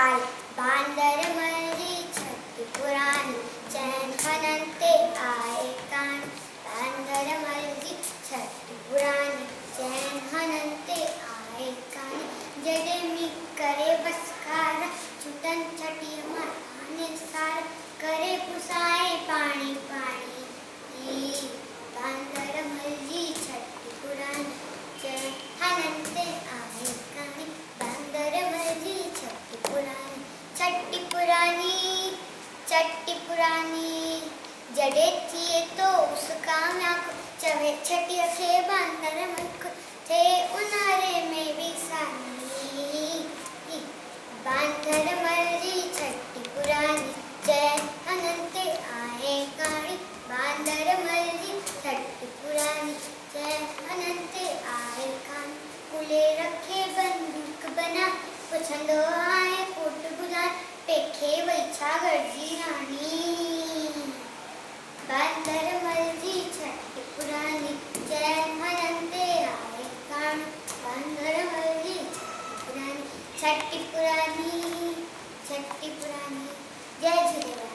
आए बांदर मरी छठी पुरानी चैन हनंते आए कान बांदर मरी छठी पुरानी चैन हनंते आए कान जड़े मी करे बसकार छुटन छठी माने सार करे पुसाए पानी पानी बांदर मरी छठी पुरानी चैन हनंते आए कान बांदर मरी छठी पुरानी जड़े थिए तो उसका नाक चवे छठी अखे बांदर मुख थे उनारे में भी सानी बांदर मरी छठी पुरानी चैन हनंते आए कानी बांदर मरी छठी पुरानी चैन हनंते आए कानी कुले रखे बंदूक बना पछंदो आए कोट बुझा पेखे वैछा गर्जी रानी बांदर मरी छठी पुरानी चैन हनंते आए कान बांदर मरी छठी पुरानी जय झूलेलाल।